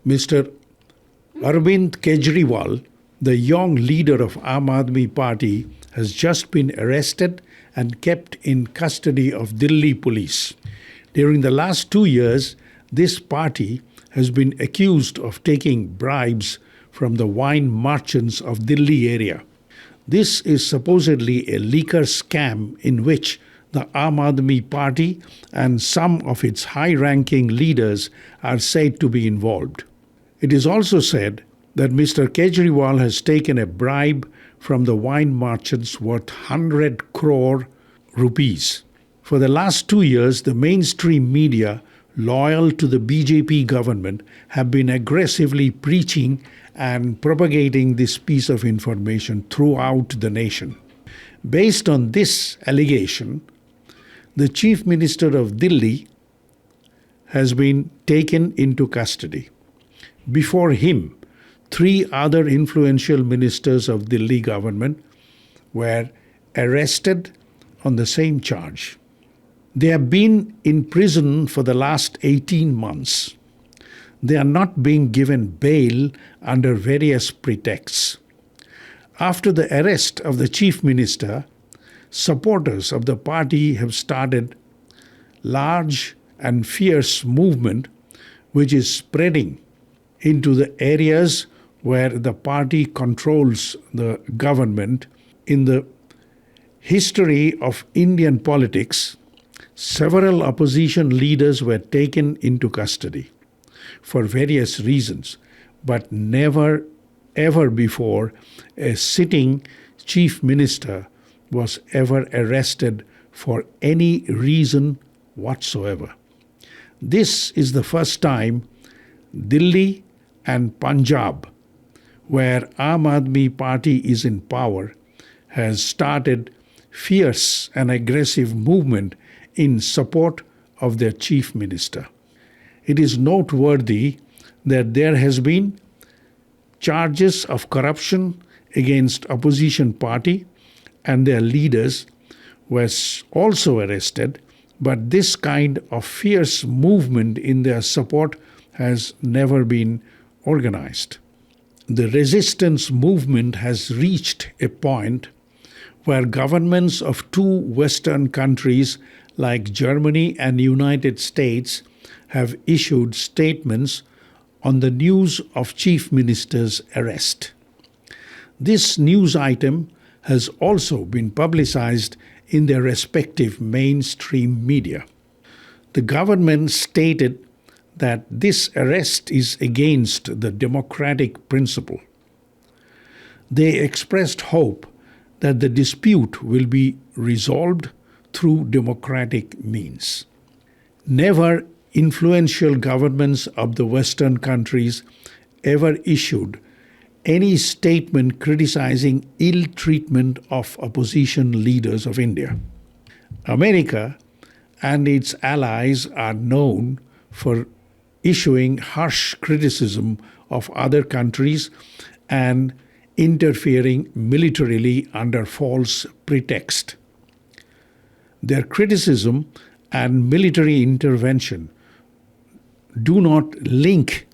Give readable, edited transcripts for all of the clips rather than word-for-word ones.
Mr. Arvind Kejriwal, the young leader of Aam Aadmi Party, has just been arrested and kept in custody of Delhi police. During the last 2 years, this party has been accused of taking bribes from the wine merchants of Delhi area. This is supposedly a liquor scam in which the Aam Aadmi Party and some of its high-ranking leaders are said to be involved. It is also said that Mr. Kejriwal has taken a bribe from the wine merchants worth 100 crore rupees. For the last 2 years, the mainstream media loyal to the BJP government have been aggressively preaching and propagating this piece of information throughout the nation. Based on this allegation, the Chief Minister of Delhi has been taken into custody. Before him, 3 other influential ministers of Delhi government were arrested on the same charge. They have been in prison for the last 18 months. They are not being given bail under various pretexts. After the arrest of the Chief Minister, supporters of the party have started large and fierce movement which is spreading into the areas where the party controls the government. In the history of Indian politics, several opposition leaders were taken into custody for various reasons, but never ever before a sitting chief minister was ever arrested for any reason whatsoever. This is the first time Delhi and Punjab, where Aam Aadmi Party is in power, has started fierce and aggressive movement in support of their chief minister. It is noteworthy that there has been charges of corruption against opposition party and their leaders were also arrested, but this kind of fierce movement in their support has never been organized. The resistance movement has reached a point where governments of 2 Western countries like Germany and United States have issued statements on the news of Chief Minister's arrest. This news item has also been publicized in their respective mainstream media. The government stated that this arrest is against the democratic principle. They expressed hope that the dispute will be resolved through democratic means. Never influential governments of the Western countries ever issued any statement criticizing ill treatment of opposition leaders of India. America and its allies are known for issuing harsh criticism of other countries and interfering militarily under false pretext. Their criticism and military intervention do not link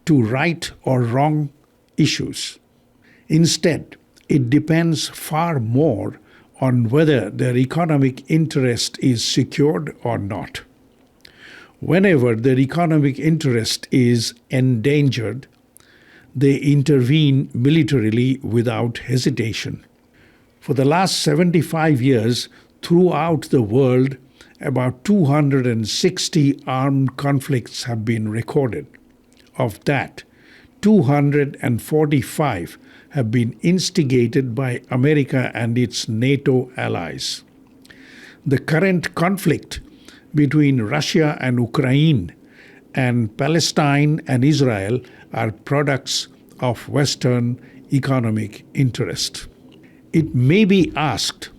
to right or wrong issues. Instead, it depends far more on whether their economic interest is secured or not. Whenever their economic interest is endangered, they intervene militarily without hesitation. For the last 75 years, throughout the world, about 260 armed conflicts have been recorded. Of that, 245 have been instigated by America and its NATO allies. The current conflict between Russia and Ukraine and Palestine and Israel are products of Western economic interest. It may be asked,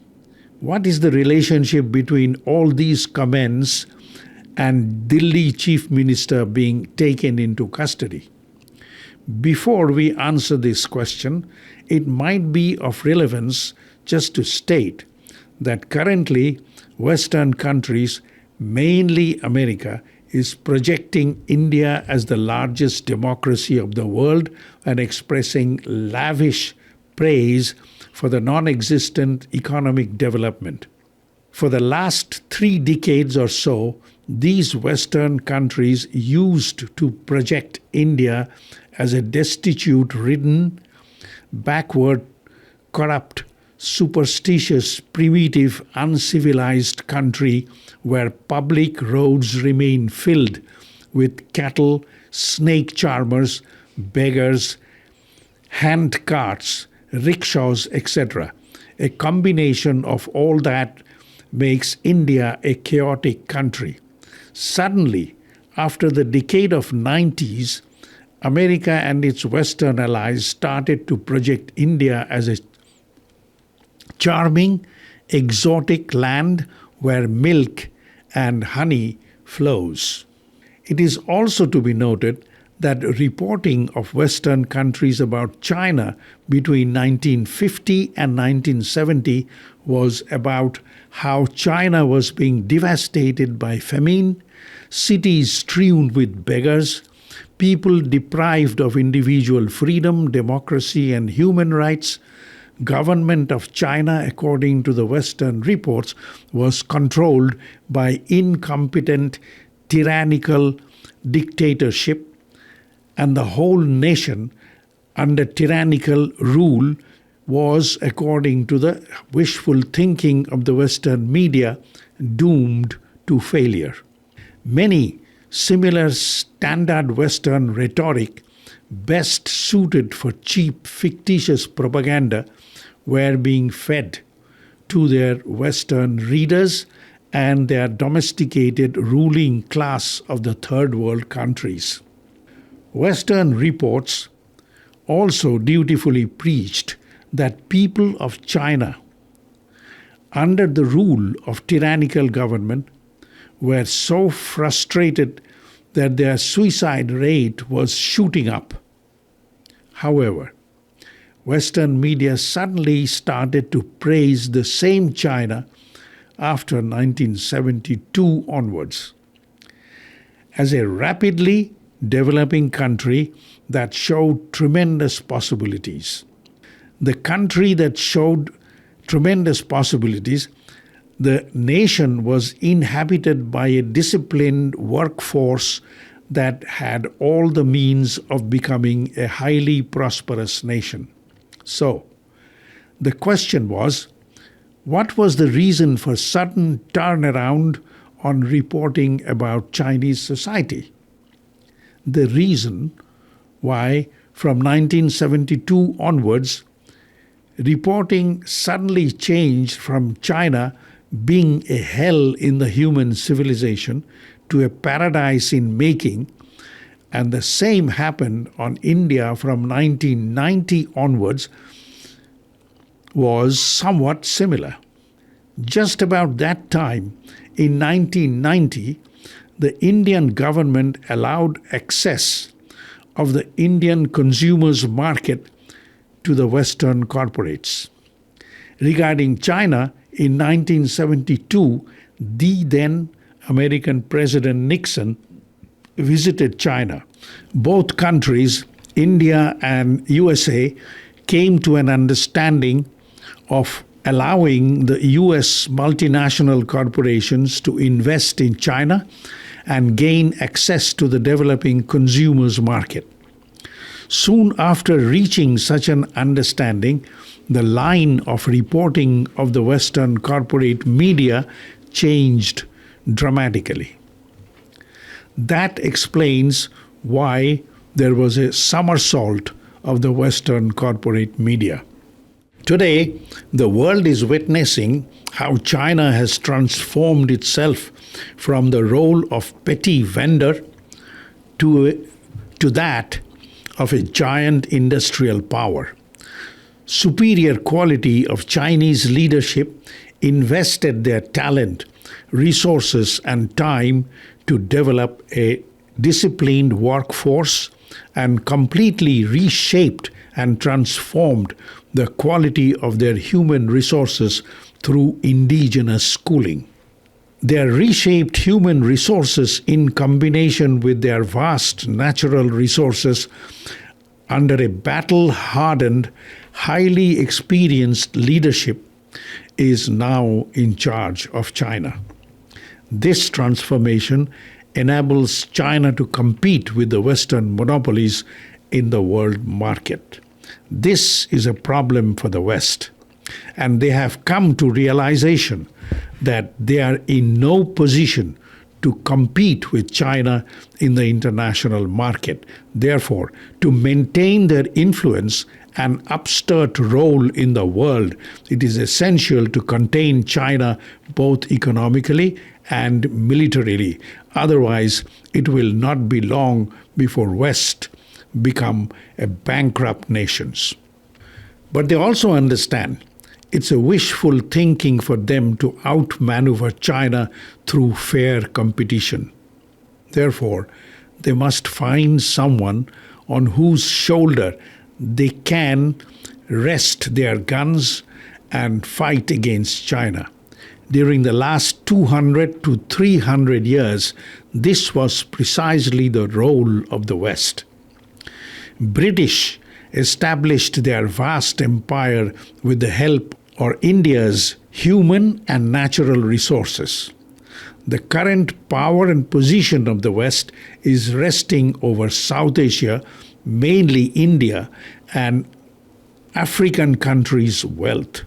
what is the relationship between all these comments and Delhi Chief Minister being taken into custody? Before we answer this question, it might be of relevance just to state that currently Western countries, mainly America, is projecting India as the largest democracy of the world and expressing lavish praise for the non-existent economic development. For the last 3 decades or so, these Western countries used to project India as a destitute-ridden, backward, corrupt, superstitious, primitive, uncivilized country where public roads remain filled with cattle, snake charmers, beggars, hand carts, rickshaws, etc. A combination of all that makes India a chaotic country. Suddenly, after the decade of 90s, America and its Western allies started to project India as a charming, exotic land where milk and honey flows. It is also to be noted that reporting of Western countries about China between 1950 and 1970 was about how China was being devastated by famine, cities strewn with beggars, people deprived of individual freedom, democracy, and human rights. Government of China, according to the Western reports, was controlled by incompetent, tyrannical dictatorship, and the whole nation under tyrannical rule was, according to the wishful thinking of the Western media, doomed to failure. Many similar standard Western rhetoric, best suited for cheap, fictitious propaganda, were being fed to their Western readers and their domesticated ruling class of the third world countries. Western reports also dutifully preached that people of China, under the rule of tyrannical government, were so frustrated that their suicide rate was shooting up. However, Western media suddenly started to praise the same China after 1972 onwards as a rapidly developing country that showed tremendous possibilities. The country that showed tremendous possibilities, the nation was inhabited by a disciplined workforce that had all the means of becoming a highly prosperous nation. So, the question was, what was the reason for sudden turnaround on reporting about Chinese society? The reason why from 1972 onwards, reporting suddenly changed from China being a hell in the human civilization to a paradise in making, and the same happened on India from 1990 onwards, was somewhat similar. Just about that time, in 1990, the Indian government allowed access of the Indian consumers' market to the Western corporates. Regarding China, in 1972, the then American President Nixon visited China. Both countries, India and USA, came to an understanding of allowing the US multinational corporations to invest in China and gain access to the developing consumers' market. Soon after reaching such an understanding, the line of reporting of the Western corporate media changed dramatically. That explains why there was a somersault of the Western corporate media. Today, the world is witnessing how China has transformed itself from the role of petty vendor to that of a giant industrial power. Superior quality of Chinese leadership invested their talent, resources, and time to develop a disciplined workforce and completely reshaped and transformed the quality of their human resources through indigenous schooling. Their reshaped human resources in combination with their vast natural resources under a battle-hardened, highly experienced leadership is now in charge of China. This transformation enables China to compete with the Western monopolies in the world market. This is a problem for the West, and they have come to realization that they are in no position to compete with China in the international market. Therefore, to maintain their influence and upstart role in the world, it is essential to contain China both economically and militarily. Otherwise, it will not be long before West become a bankrupt nations. But they also understand it's a wishful thinking for them to outmaneuver China through fair competition. Therefore, they must find someone on whose shoulder they can rest their guns and fight against China. During the last 200 to 300 years, this was precisely the role of the West. British established their vast empire with the help of India's human and natural resources. The current power and position of the West is resting over South Asia, mainly India, and African countries' wealth.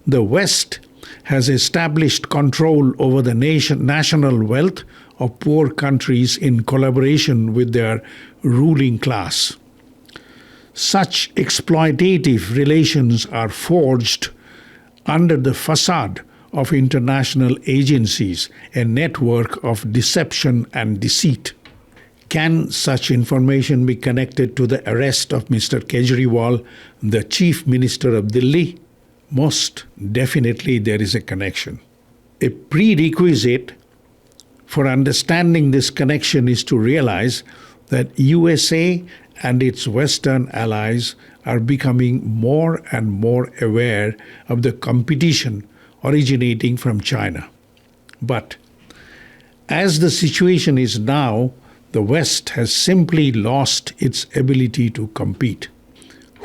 The West has established control over the national wealth of poor countries in collaboration with their ruling class. Such exploitative relations are forged under the facade of international agencies, a network of deception and deceit. Can such information be connected to the arrest of Mr. Kejriwal, the Chief Minister of Delhi? Most definitely there is a connection. A prerequisite for understanding this connection is to realize that USA and its Western allies are becoming more and more aware of the competition originating from China. But as the situation is now, the West has simply lost its ability to compete.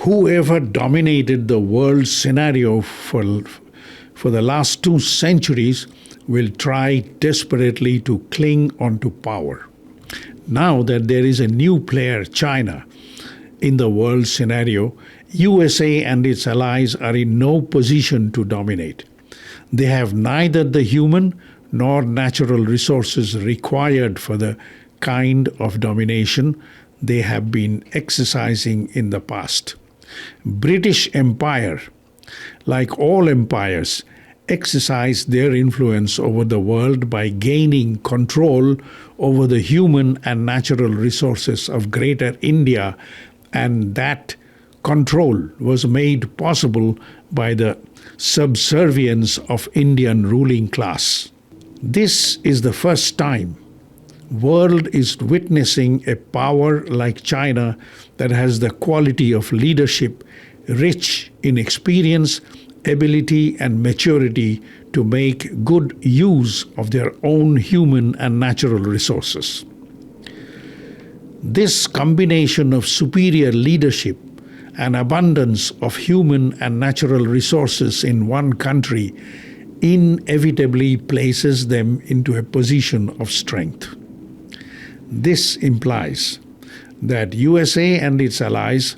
Whoever dominated the world scenario for the last 2 centuries will try desperately to cling onto power. Now that there is a new player, China, in the world scenario, USA and its allies are in no position to dominate. They have neither the human nor natural resources required for the kind of domination they have been exercising in the past. British Empire, like all empires, exercised their influence over the world by gaining control over the human and natural resources of Greater India, and that control was made possible by the subservience of Indian ruling class. This is the first time world is witnessing a power like China that has the quality of leadership rich in experience, ability, and maturity to make good use of their own human and natural resources. This combination of superior leadership and abundance of human and natural resources in one country inevitably places them into a position of strength. This implies that USA and its allies,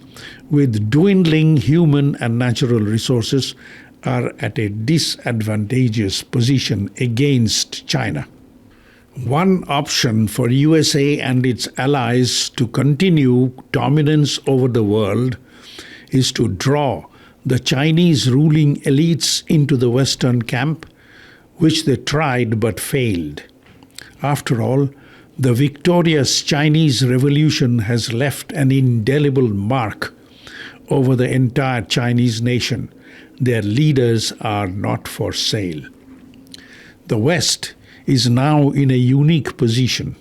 with dwindling human and natural resources, are at a disadvantageous position against China. One option for USA and its allies to continue dominance over the world is to draw the Chinese ruling elites into the Western camp, which they tried but failed. After all, the victorious Chinese Revolution has left an indelible mark over the entire Chinese nation. Their leaders are not for sale. The West is now in a unique position.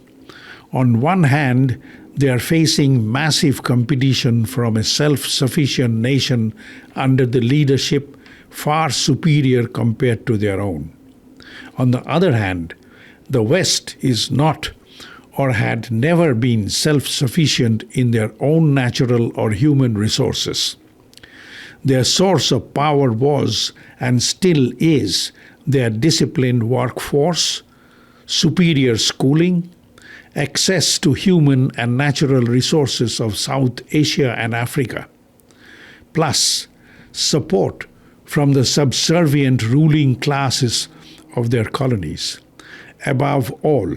On one hand, they are facing massive competition from a self-sufficient nation under the leadership far superior compared to their own. On the other hand, the West is not or had never been self-sufficient in their own natural or human resources. Their source of power was and still is their disciplined workforce, superior schooling, access to human and natural resources of South Asia and Africa, plus support from the subservient ruling classes of their colonies. Above all,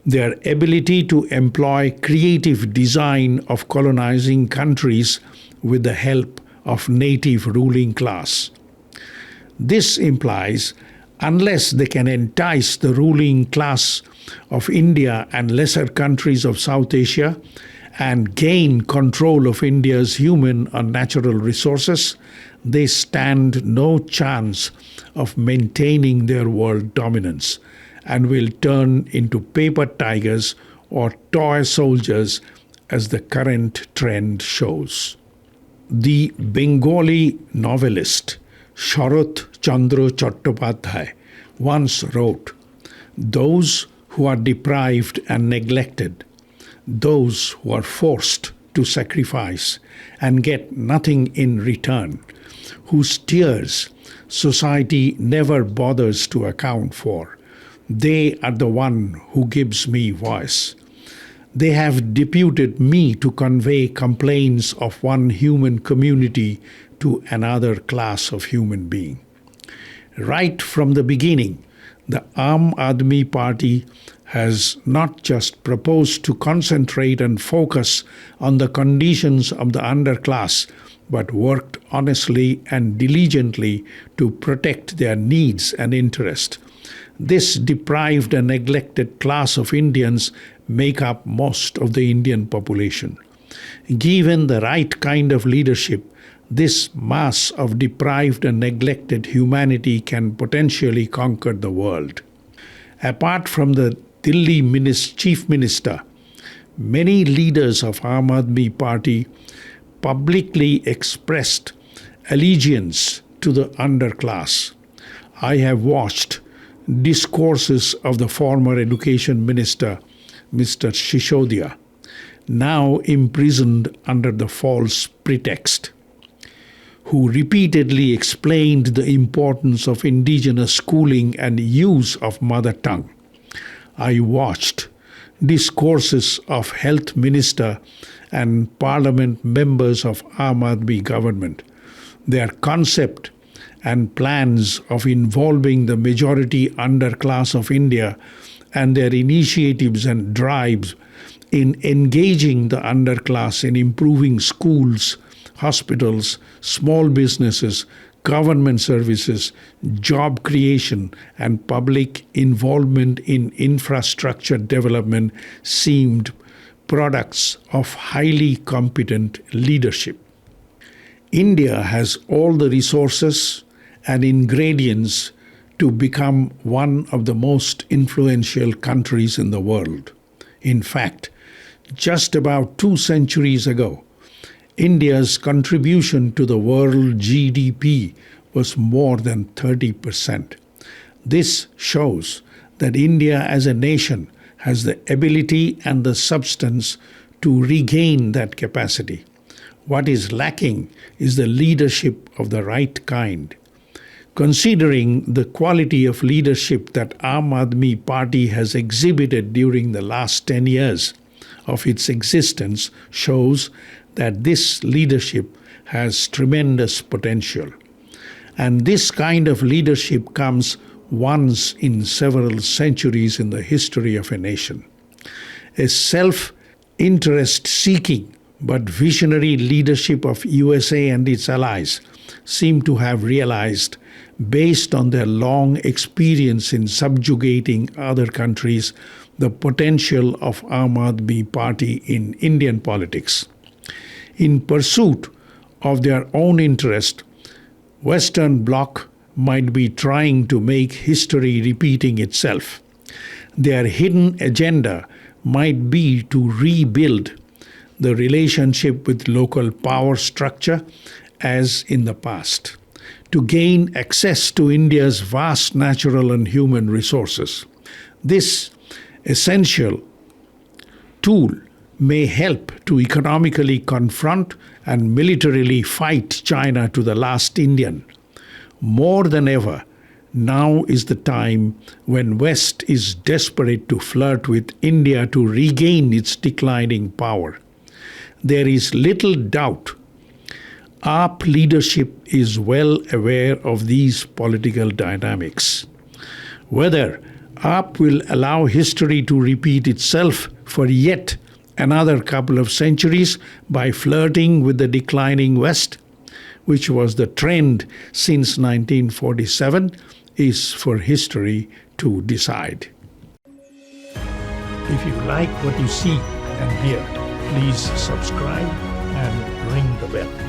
their ability to employ creative design of colonizing countries with the help of native ruling class. This implies, unless they can entice the ruling class of India and lesser countries of South Asia and gain control of India's human and natural resources, they stand no chance of maintaining their world dominance and will turn into paper tigers or toy soldiers as the current trend shows. The Bengali novelist Sharath Chandra Chattopadhyay once wrote, "Those who are deprived and neglected, those who are forced to sacrifice and get nothing in return, whose tears society never bothers to account for, they are the one who gives me voice. They have deputed me to convey complaints of one human community to another class of human being." Right from the beginning, the Aam Aadmi Party has not just proposed to concentrate and focus on the conditions of the underclass, but worked honestly and diligently to protect their needs and interests. This deprived and neglected class of Indians make up most of the Indian population. Given the right kind of leadership, this mass of deprived and neglected humanity can potentially conquer the world. Apart from the Delhi Chief Minister, many leaders of Aam Aadmi Party publicly expressed allegiance to the underclass. I have watched discourses of the former Education Minister, Mr. Shishodia, now imprisoned under the false pretext, who repeatedly explained the importance of indigenous schooling and use of mother tongue. I watched discourses of Health Minister and Parliament members of Aam Aadmi government. Their concept and plans of involving the majority underclass of India and their initiatives and drives in engaging the underclass in improving schools, hospitals, small businesses, government services, job creation, and public involvement in infrastructure development seemed products of highly competent leadership. India has all the resources and ingredients to become one of the most influential countries in the world. In fact, just about 2 centuries ago, India's contribution to the world GDP was more than 30%. This shows that India as a nation has the ability and the substance to regain that capacity. What is lacking is the leadership of the right kind. Considering the quality of leadership that Aam Aadmi Party has exhibited during the last 10 years of its existence shows that this leadership has tremendous potential. And this kind of leadership comes once in several centuries in the history of a nation. A self-interest seeking but visionary leadership of USA and its allies seem to have realized, based on their long experience in subjugating other countries, the potential of Aam Aadmi Party in Indian politics. In pursuit of their own interest, Western Bloc might be trying to make history repeating itself. Their hidden agenda might be to rebuild the relationship with local power structure as in the past. to gain access to India's vast natural and human resources. This essential tool may help to economically confront and militarily fight China to the last Indian. More than ever, now is the time when West is desperate to flirt with India to regain its declining power. There is little doubt AAP leadership is well aware of these political dynamics. Whether AAP will allow history to repeat itself for yet another couple of centuries by flirting with the declining West, which was the trend since 1947, is for history to decide. If you like what you see and hear, please subscribe and ring the bell.